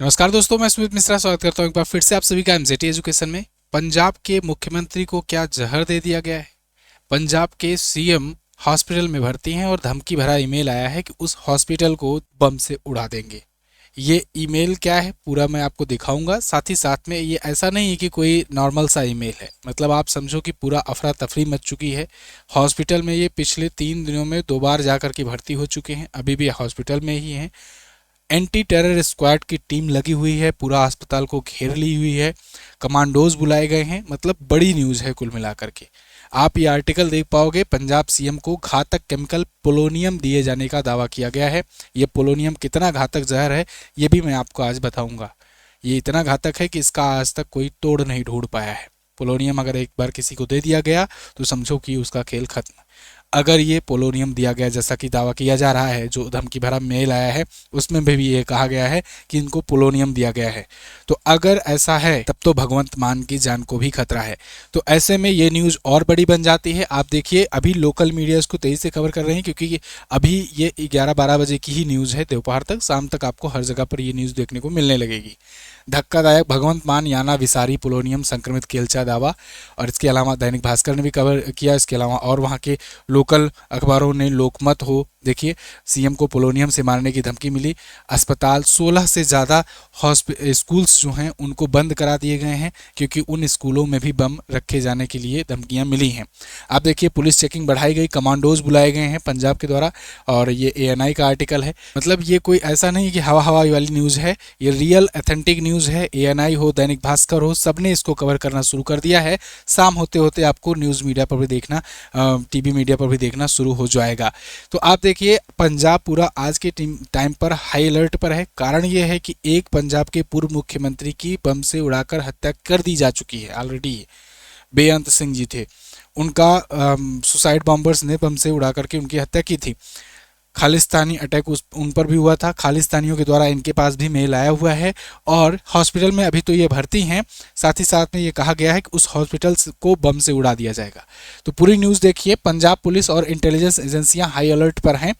नमस्कार दोस्तों, मैं सुमित मिश्रा स्वागत करता हूं एक बार फिर से आप सभी का एमजेटी एजुकेशन में। पंजाब के मुख्यमंत्री को क्या जहर दे दिया गया है? पंजाब के सीएम हॉस्पिटल में भर्ती हैं और धमकी भरा ईमेल आया है कि उस हॉस्पिटल को बम से उड़ा देंगे। ये ईमेल क्या है पूरा मैं आपको दिखाऊंगा। साथ ही साथ में ये ऐसा नहीं है कि कोई नॉर्मल सा ईमेल है, मतलब आप समझो कि पूरा अफरा तफरी मच चुकी है। हॉस्पिटल में ये पिछले 3 दिनों में 2 बार जाकर के भर्ती हो चुके हैं, अभी भी हॉस्पिटल में ही हैं। एंटी टेरर स्क्वाड की टीम लगी हुई है, पूरा अस्पताल को घेर ली हुई है, कमांडोज बुलाए गए हैं। मतलब बड़ी न्यूज़ है कुल मिलाकर के। आप ये आर्टिकल देख पाओगे, पंजाब सीएम को घातक केमिकल पोलोनियम दिए जाने का दावा किया गया है। ये पोलोनियम कितना घातक जहर है ये भी मैं आपको आज बताऊंगा। ये इतना घातक है कि इसका आज तक कोई तोड़ नहीं ढूंढ पाया है। पोलोनियम अगर एक बार किसी को दे दिया गया तो समझो कि उसका खेल खत्म। अगर ये पोलोनियम दिया गया जैसा कि दावा किया जा रहा है, जो धमकी भरा मेल आया है उसमें भी ये कहा गया है कि इनको पोलोनियम दिया गया है, तो अगर ऐसा है तब तो भगवंत मान की जान को भी खतरा है। तो ऐसे में ये न्यूज़ और बड़ी बन जाती है। आप देखिए, अभी लोकल मीडिया इसको तेजी से कवर कर रहे हैं क्योंकि अभी ये 11-12 बजे की ही न्यूज़ है। दोपहर तक, शाम तक आपको हर जगह पर ये न्यूज़ देखने को मिलने लगेगी। धक्कादायक भगवंत मान याना विसारी पोलोनियम संक्रमित केलचा दावा। और इसके अलावा दैनिक भास्कर ने भी कवर किया। इसके अलावा और वहाँ के लोकल अखबारों ने, लोकमत हो, देखिए सीएम को पोलोनियम से मारने की धमकी मिली। अस्पताल 16 से ज़्यादा स्कूल्स जो हैं उनको बंद करा दिए गए हैं क्योंकि उन स्कूलों में भी बम रखे जाने के लिए धमकियां मिली हैं। आप देखिए, पुलिस चेकिंग बढ़ाई गई, कमांडोज बुलाए गए हैं पंजाब के द्वारा। और ये एएनआई का आर्टिकल है। मतलब ये कोई ऐसा नहीं कि हवा हवाई वाली न्यूज़ है, ये रियल अथेंटिक न्यूज़ है। एएनआई हो, दैनिक भास्कर हो, सबने इसको कवर करना शुरू कर दिया है। शाम होते होते आपको न्यूज़ मीडिया पर भी देखना, टीवी मीडिया पर भी देखना शुरू हो जाएगा। तो आप देखिए, पंजाब पूरा आज के टाइम पर हाई अलर्ट पर है। कारण ये है कि एक पंजाब के पूर्व मुख्यमंत्री की बम से उड़ाकर हत्या कर दी जा चुकी है ऑलरेडी। बेअंत सिंह जी थे, उनका सुसाइड बॉम्बर्स ने बम से उड़ा करके उनकी हत्या की थी। खालिस्तानी अटैक उन पर भी हुआ था, खालिस्तानियों के द्वारा इनके पास भी मेल आया हुआ है। और हॉस्पिटल में अभी तो ये भर्ती हैं। साथ ही साथ में ये कहा गया है कि उस हॉस्पिटल को बम से उड़ा दिया जाएगा। तो पूरी न्यूज़ देखिए। पंजाब पुलिस और इंटेलिजेंस एजेंसियां हाई अलर्ट पर हैं।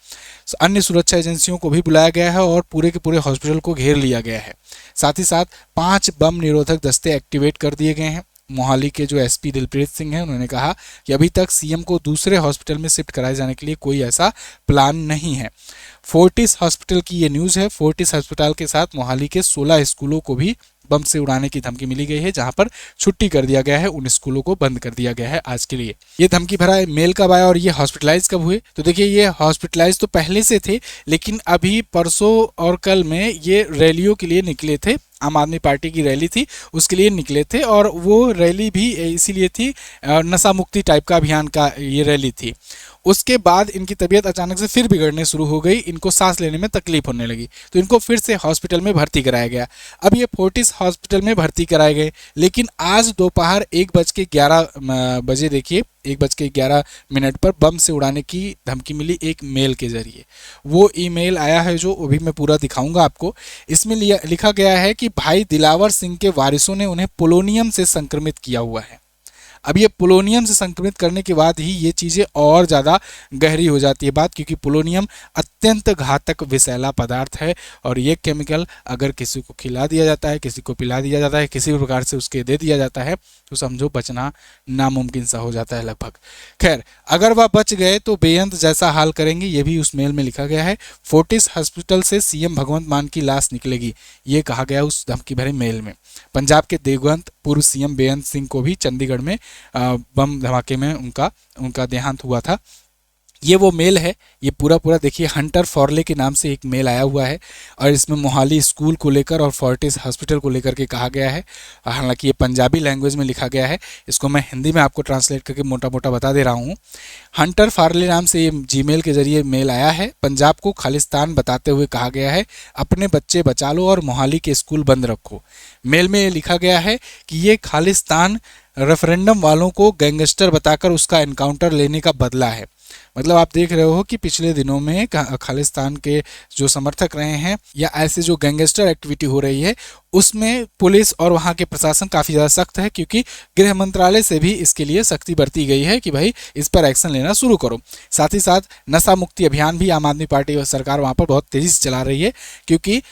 अन्य सुरक्षा एजेंसियों को भी बुलाया गया है और पूरे के पूरे हॉस्पिटल को घेर लिया गया है। साथ ही साथ 5 बम निरोधक दस्ते एक्टिवेट कर दिए गए हैं। मोहाली के जो एसपी दिलप्रीत सिंह हैं, उन्होंने कहा कि अभी तक सीएम को दूसरे हॉस्पिटल में शिफ्ट कराए जाने के लिए कोई ऐसा प्लान नहीं है। फोर्टिस हॉस्पिटल की ये न्यूज़ है। फोर्टिस अस्पताल के साथ मोहाली के 16 स्कूलों को भी बम से उड़ाने की धमकी मिली गई है, जहां पर छुट्टी कर दिया गया है, उन स्कूलों को बंद कर दिया गया है आज के लिए। ये धमकी भरा मेल कब आया और ये हॉस्पिटलाइज कब हुए? तो देखिए, ये हॉस्पिटलाइज तो पहले से थे, लेकिन अभी परसों और कल में ये रैलियों के लिए निकले थे। आम आदमी पार्टी की रैली थी, उसके लिए निकले थे। और वो रैली भी इसीलिए थी, नशा मुक्ति टाइप का अभियान का ये रैली थी। उसके बाद इनकी तबीयत अचानक से फिर बिगड़ने शुरू हो गई, इनको सांस लेने में तकलीफ होने लगी, तो इनको फिर से हॉस्पिटल में भर्ती कराया गया। अब ये फोर्टिस हॉस्पिटल में भर्ती कराए गए, लेकिन आज दोपहर 1:11 देखिए 1:11 पर बम से उड़ाने की धमकी मिली एक मेल के जरिए। वो ईमेल आया है जो अभी मैं पूरा दिखाऊंगा आपको। इसमें लिखा गया है कि भाई दिलावर सिंह के वारिसों ने उन्हें पोलोनियम से संक्रमित किया हुआ है। अब ये पोलोनियम से संक्रमित करने के बाद ही ये चीज़ें और ज़्यादा गहरी हो जाती है बात, क्योंकि पोलोनियम अत्यंत घातक विषैला पदार्थ है। और ये केमिकल अगर किसी को खिला दिया जाता है, किसी को पिला दिया जाता है, किसी भी प्रकार से उसके दे दिया जाता है, तो समझो बचना नामुमकिन सा हो जाता है लगभग। खैर, अगर वह बच गए तो बेअंत जैसा हाल करेंगे, ये भी उस मेल में लिखा गया है। फोर्टिस हॉस्पिटल से सीएम भगवंत मान की लाश निकलेगी, ये कहा गया उस धमकी भरे मेल में। पंजाब के देवगंत पूर्व सीएम बेअंत सिंह को भी चंडीगढ़ में बम धमाके में उनका देहांत हुआ था। ये वो मेल है। ये पूरा देखिए, हंटर फॉरले के नाम से एक मेल आया हुआ है और इसमें मोहाली स्कूल को लेकर और फोर्टिस हॉस्पिटल को लेकर के कहा गया है। हालांकि ये पंजाबी लैंग्वेज में लिखा गया है, इसको मैं हिंदी में आपको ट्रांसलेट करके मोटा मोटा बता दे रहा हूँ। हंटर फॉरले नाम से ये जीमेल के जरिए मेल आया है। पंजाब को खालिस्तान बताते हुए कहा गया है, अपने बच्चे बचा लो और मोहाली के स्कूल बंद रखो। मेल में ये लिखा गया है कि ये खालिस्तान रेफरेंडम वालों को गैंगस्टर बताकर उसका एनकाउंटर लेने का बदला है। मतलब आप देख रहे हो कि पिछले दिनों में खालिस्तान के जो समर्थक रहे हैं या ऐसे जो गैंगस्टर एक्टिविटी हो रही है उसमें पुलिस और वहाँ के प्रशासन काफ़ी ज़्यादा सख्त है, क्योंकि गृह मंत्रालय से भी इसके लिए सख्ती बरती गई है कि भाई इस पर एक्शन लेना शुरू करो। साथ ही साथ नशा मुक्ति अभियान भी आम आदमी पार्टी और सरकार वहाँ पर बहुत तेज़ी से चला रही है, क्योंकि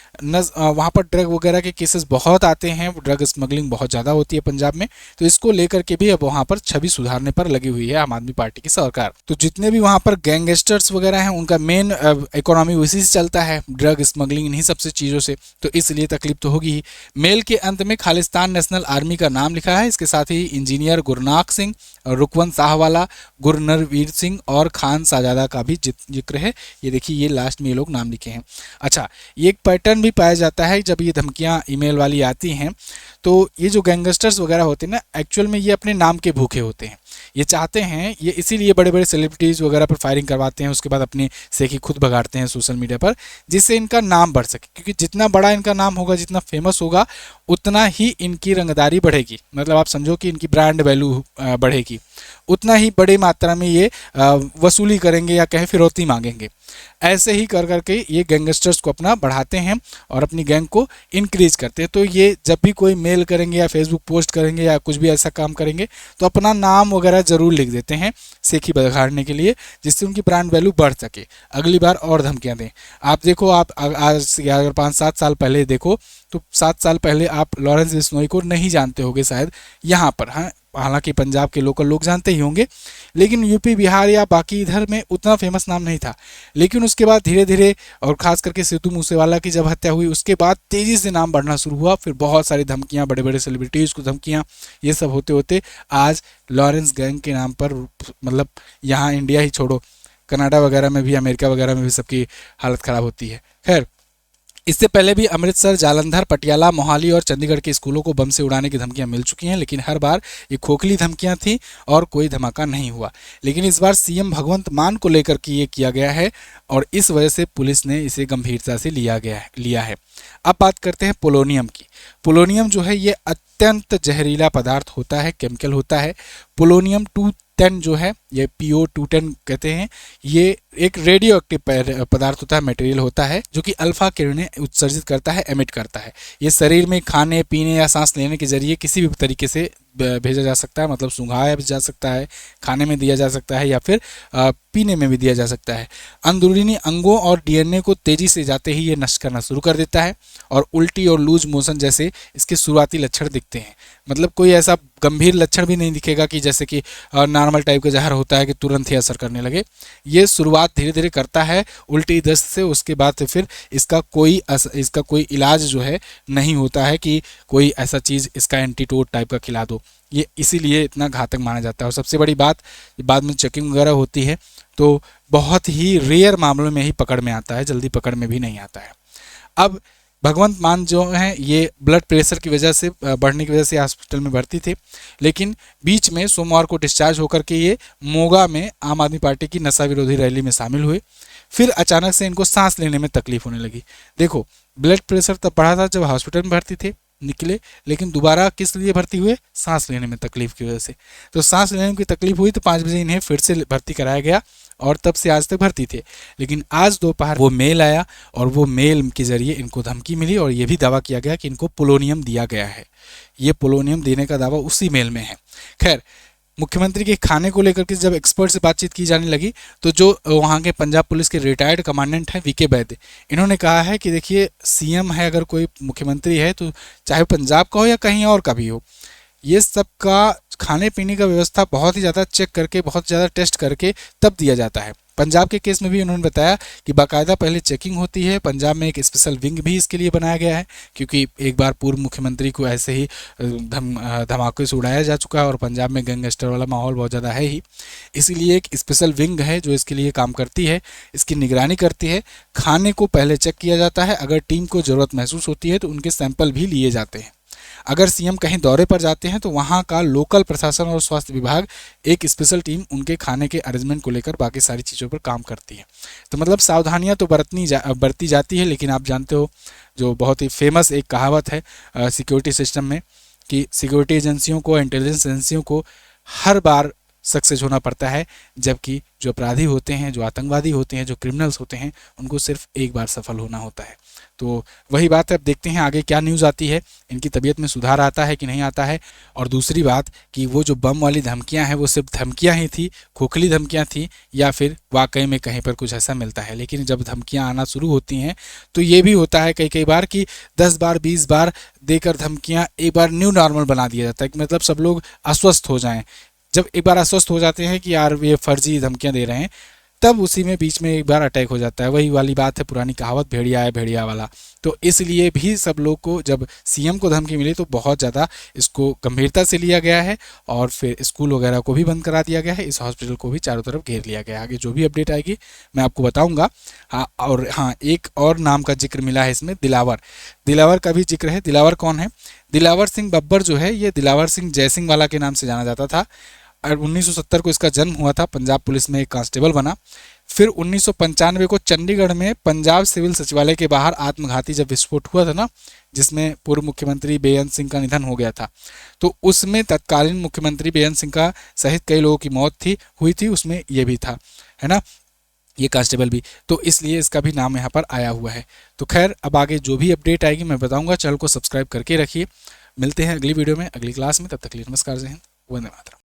वहाँ पर ड्रग वगैरह के केसेस बहुत आते हैं, ड्रग स्मगलिंग बहुत ज़्यादा होती है पंजाब में। तो इसको लेकर के भी अब वहाँ पर छवि सुधारने पर लगी हुई है आम आदमी पार्टी की सरकार। तो जितने भी वहाँ पर गैंगस्टर्स वगैरह हैं उनका मेन इकोनॉमी उसी से चलता है, ड्रग स्मगलिंग, इन्हीं सबसे चीज़ों से। तो इसलिए तकलीफ तो होगी ही। मेल के अंत में खालिस्तान नेशनल आर्मी का नाम लिखा है। इसके साथ ही इंजीनियर गुरनाक सिंह, रुकवन साहवाला, गुरनरवीर सिंह और खान साजादा का भी जिक्र है। ये देखिए, ये लास्ट में ये लोग नाम लिखे हैं। अच्छा, ये एक पैटर्न भी पाया जाता है जब ये धमकियां ईमेल वाली आती हैं, तो ये जो गैंगस्टर्स वगैरह होते हैं ना, एक्चुअल में ये अपने नाम के भूखे होते हैं। ये चाहते हैं, ये इसीलिए बड़े बड़े सेलिब्रिटीज़ वगैरह पर फायरिंग करवाते हैं, उसके बाद अपनी सेखी खुद भगाड़ते हैं सोशल मीडिया पर, जिससे इनका नाम बढ़ सके। क्योंकि जितना बड़ा इनका नाम होगा, जितना फेमस होगा, उतना ही इनकी रंगदारी बढ़ेगी। मतलब आप समझो कि इनकी ब्रांड वैल्यू बढ़ेगी, उतना ही बड़ी मात्रा में ये वसूली करेंगे या कहें फिरौती मांगेंगे। ऐसे ही कर करके ये गैंगस्टर्स को अपना बढ़ाते हैं और अपनी गैंग को इंक्रीज करते हैं। तो ये जब भी कोई मेल करेंगे या फेसबुक पोस्ट करेंगे या कुछ भी ऐसा काम करेंगे तो अपना नाम वगैरह ज़रूर लिख देते हैं सेखी बखाड़ने के लिए, जिससे उनकी ब्रांड वैल्यू बढ़ सके, अगली बार और धमकियां दें। आप देखो, आप आज अगर 5-7 साल पहले देखो तो 7 साल पहले आप लॉरेंस बिश्नोई को नहीं जानते होंगे शायद यहाँ पर। हाँ, हालांकि पंजाब के लोकल लोग जानते ही होंगे, लेकिन यूपी बिहार या बाकी इधर में उतना फेमस नाम नहीं था। लेकिन उसके बाद धीरे धीरे, और खास करके सिद्धू मूसेवाला की जब हत्या हुई उसके बाद तेज़ी से नाम बढ़ना शुरू हुआ। फिर बहुत सारी धमकियां, बड़े बड़े सेलिब्रिटीज़ को धमकियां, ये सब होते होते आज लॉरेंस गैंग के नाम पर, मतलब यहाँ इंडिया ही छोड़ो, कनाडा वगैरह में भी, अमेरिका वगैरह में भी सबकी हालत ख़राब होती है। खैर, इससे पहले भी अमृतसर, जालंधर, पटियाला, मोहाली और चंडीगढ़ के स्कूलों को बम से उड़ाने की धमकियां मिल चुकी हैं, लेकिन हर बार ये खोखली धमकियां थी और कोई धमाका नहीं हुआ। लेकिन इस बार सीएम भगवंत मान को लेकर के ये किया गया है और इस वजह से पुलिस ने इसे गंभीरता से लिया है। अब बात करते हैं पोलोनियम की। पोलोनियम जो है ये अत्यंत जहरीला पदार्थ होता है, केमिकल होता है। पोलोनियम 210 जो है, ये PO210 कहते हैं, ये एक रेडियो एक्टिव पदार्थ होता है, मटेरियल होता है, जो कि अल्फा किरणें उत्सर्जित करता है, एमिट करता है। ये शरीर में खाने पीने या सांस लेने के जरिए किसी भी तरीके से भेजा जा सकता है, मतलब सूंघाया भी जा सकता है, खाने में दिया जा सकता है या फिर पीने में भी दिया जा सकता है। अंदरूनी अंगों और DNA को तेजी से जाते ही ये नष्ट करना शुरू कर देता है और उल्टी और लूज मोशन जैसे इसके शुरुआती लक्षण दिखते हैं। मतलब कोई ऐसा गंभीर लक्षण भी नहीं दिखेगा कि जैसे कि नॉर्मल टाइप का जहर होता है कि तुरंत ही असर करने लगे। ये शुरुआत धीरे धीरे करता है उल्टी दस्त से, उसके बाद फिर इसका कोई इलाज जो है नहीं होता है कि कोई ऐसा चीज़ इसका एंटीटोड टाइप का खिला दो। ये इसीलिए इतना घातक माना जाता है। और सबसे बड़ी बात, बाद में चेकिंग वगैरह होती है तो बहुत ही रेयर मामलों में ही पकड़ में आता है, जल्दी पकड़ में भी नहीं आता है। अब भगवंत मान जो हैं ये ब्लड प्रेशर की वजह से, बढ़ने की वजह से हॉस्पिटल में भर्ती थे, लेकिन बीच में सोमवार को डिस्चार्ज होकर के ये मोगा में आम आदमी पार्टी की नशा विरोधी रैली में शामिल हुए। फिर अचानक से इनको सांस लेने में तकलीफ होने लगी। देखो, ब्लड प्रेशर तब बढ़ा था जब हॉस्पिटल में भर्ती थे, निकले, लेकिन दोबारा किस लिए भर्ती हुए? सांस लेने में तकलीफ की वजह से। तो सांस लेने की तकलीफ हुई तो 5 बजे इन्हें फिर से भर्ती कराया गया और तब से आज तक भर्ती थे। लेकिन आज दोपहर वो मेल आया और वो मेल के जरिए इनको धमकी मिली और ये भी दावा किया गया कि इनको पोलोनियम दिया गया है। ये पोलोनियम देने का दावा उसी मेल में है। खैर, मुख्यमंत्री के खाने को लेकर के जब एक्सपर्ट से बातचीत की जाने लगी तो जो वहाँ के पंजाब पुलिस के रिटायर्ड कमांडेंट हैं VK वैद्य, इन्होंने कहा है कि देखिए, सीएम है, अगर कोई मुख्यमंत्री है तो चाहे पंजाब का हो या कहीं और का भी हो, ये सब का खाने पीने का व्यवस्था बहुत ही ज़्यादा चेक करके, बहुत ज़्यादा टेस्ट करके तब दिया जाता है। पंजाब के केस में भी उन्होंने बताया कि बाकायदा पहले चेकिंग होती है। पंजाब में एक स्पेशल विंग भी इसके लिए बनाया गया है, क्योंकि एक बार पूर्व मुख्यमंत्री को ऐसे ही धमाके से उड़ाया जा चुका है और पंजाब में गैंगस्टर वाला माहौल बहुत ज़्यादा है ही। इसीलिए एक स्पेशल विंग है जो इसके लिए काम करती है, इसकी निगरानी करती है। खाने को पहले चेक किया जाता है, अगर टीम को ज़रूरत महसूस होती है तो उनके सैंपल भी लिए जाते हैं। अगर सीएम कहीं दौरे पर जाते हैं तो वहाँ का लोकल प्रशासन और स्वास्थ्य विभाग, एक स्पेशल टीम उनके खाने के अरेंजमेंट को लेकर बाकी सारी चीज़ों पर काम करती है। तो मतलब सावधानियाँ तो बरती जाती है, लेकिन आप जानते हो जो बहुत ही फेमस एक कहावत है सिक्योरिटी सिस्टम में कि सिक्योरिटी एजेंसियों को, इंटेलिजेंस एजेंसियों को हर बार सक्सेस होना पड़ता है, जबकि जो अपराधी होते हैं, जो आतंकवादी होते हैं, जो क्रिमिनल्स होते हैं, उनको सिर्फ एक बार सफल होना होता है। तो वही बात है, अब देखते हैं आगे क्या न्यूज़ आती है, इनकी तबीयत में सुधार आता है कि नहीं आता है। और दूसरी बात कि वो जो बम वाली धमकियां हैं वो सिर्फ धमकियां ही थी, खोखली धमकियां थी, या फिर वाकई में कहीं पर कुछ ऐसा मिलता है। लेकिन जब धमकियां आना शुरू होती हैं तो ये भी होता है कई कई बार कि 10 बार 20 बार देकर धमकियां एक बार न्यू नॉर्मल बना दिया जाता है, कि मतलब सब लोग अस्वस्थ हो जाएं। जब एक बार अस्वस्थ हो जाते हैं कि यार ये फर्जी धमकियां दे रहे हैं, तब उसी में बीच में एक बार अटैक हो जाता है। वही वाली बात है, पुरानी कहावत, भेड़िया है भेड़िया वाला। तो इसलिए भी सब लोग को जब सीएम को धमकी मिली तो बहुत ज़्यादा इसको गंभीरता से लिया गया है, और फिर स्कूल वगैरह को भी बंद करा दिया गया है, इस हॉस्पिटल को भी चारों तरफ घेर लिया गया है। आगे जो भी अपडेट आएगी मैं आपको बताऊंगा। हाँ, और हाँ, एक और नाम का जिक्र मिला है इसमें, दिलावर। दिलावर का भी जिक्र है। दिलावर कौन है? दिलावर सिंह बब्बर जो है, ये दिलावर सिंह जयसिंह वाला के नाम से जाना जाता था। और 1970 को इसका जन्म हुआ था, पंजाब पुलिस में एक कांस्टेबल बना। फिर 1995 को चंडीगढ़ में पंजाब सिविल सचिवालय के बाहर आत्मघाती जब विस्फोट हुआ था ना, जिसमें पूर्व मुख्यमंत्री बेअंत सिंह का निधन हो गया था, तो उसमें तत्कालीन मुख्यमंत्री बेअंत सिंह का सहित कई लोगों की मौत हुई थी, उसमें ये भी था, है ना, ये कांस्टेबल भी। तो इसलिए इसका भी नाम यहाँ पर आया हुआ है। तो खैर, अब आगे जो भी अपडेट आएगी मैं बताऊंगा। चैनल को सब्सक्राइब करके रखिए। मिलते हैं अगली वीडियो में, अगली क्लास में। तब तक के लिए नमस्कार, जय हिंद, वंदे मातरम।